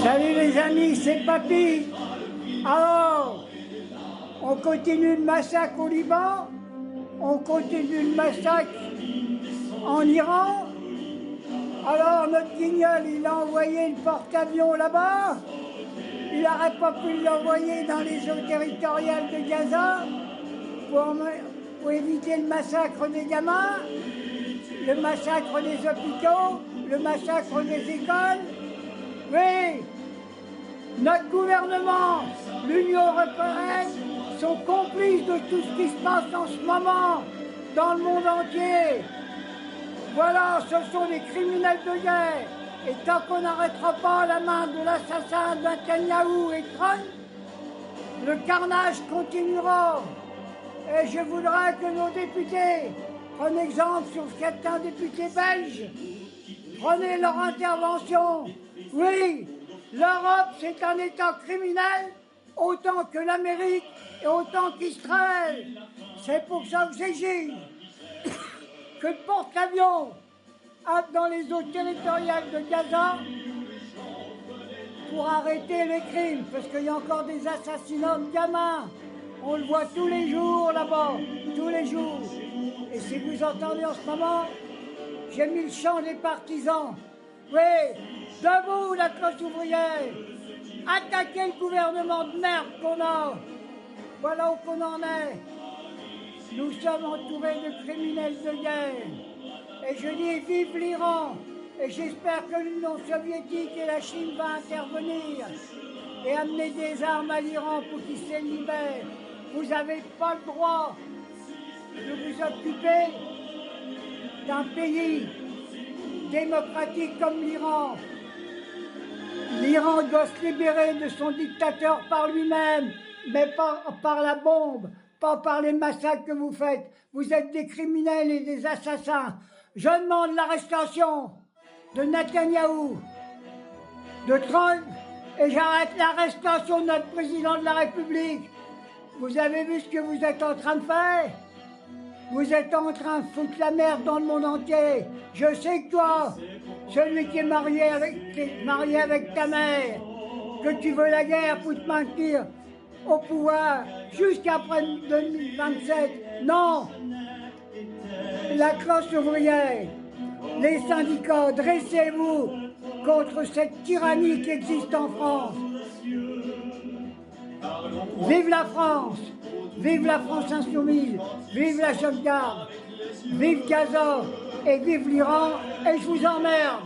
Salut les amis, c'est Papy. Alors, on continue le massacre au Liban, on continue le massacre en Iran. Alors notre guignol, il a envoyé le porte-avions là-bas. Il n'aurait pas pu l'envoyer dans les eaux territoriales de Gaza pour éviter le massacre des gamins, le massacre des hôpitaux, le massacre des écoles. Oui, notre gouvernement, l'Union européenne, sont complices de tout ce qui se passe en ce moment dans le monde entier. Voilà, ce sont des criminels de guerre. Et tant qu'on n'arrêtera pas la main de l'assassin de Netanyahou et Trump, le carnage continuera. Et je voudrais que nos députés prennent exemple sur certains députés belges. Prenez leur intervention. Oui, l'Europe, c'est un État criminel, autant que l'Amérique et autant qu'Israël. C'est pour ça que j'exige que le porte-avions dans les eaux territoriales de Gaza pour arrêter les crimes, parce qu'il y a encore des assassinats de gamins. On le voit tous les jours là-bas, tous les jours. Et si vous entendez en ce moment, j'ai mis le chant des partisans. Oui, debout la classe ouvrière, attaquez le gouvernement de merde qu'on a. Voilà où qu'on en est. Nous sommes entourés de criminels de guerre. Et je dis vive l'Iran. Et j'espère que l'Union soviétique et la Chine vont intervenir et amener des armes à l'Iran pour qu'il se libère. Vous n'avez pas le droit de vous occuper d'un pays démocratique comme l'Iran. L'Iran doit se libérer de son dictateur par lui-même, mais pas par la bombe, pas par les massacres que vous faites. Vous êtes des criminels et des assassins. Je demande l'arrestation de Netanyahou, de Trump, et j'arrête l'arrestation de notre président de la République. Vous avez vu ce que vous êtes en train de faire? Vous êtes en train de foutre la merde dans le monde entier. Je sais que toi, celui qui est marié avec ta mère, que tu veux la guerre pour te maintenir au pouvoir jusqu'après 2027. Non! La classe ouvrière, les syndicats, dressez-vous contre cette tyrannie qui existe en France. Vive la France! Vive la France insoumise! Vive la sauvegarde! Vive Gaza! Et vive l'Iran! Et je vous emmerde!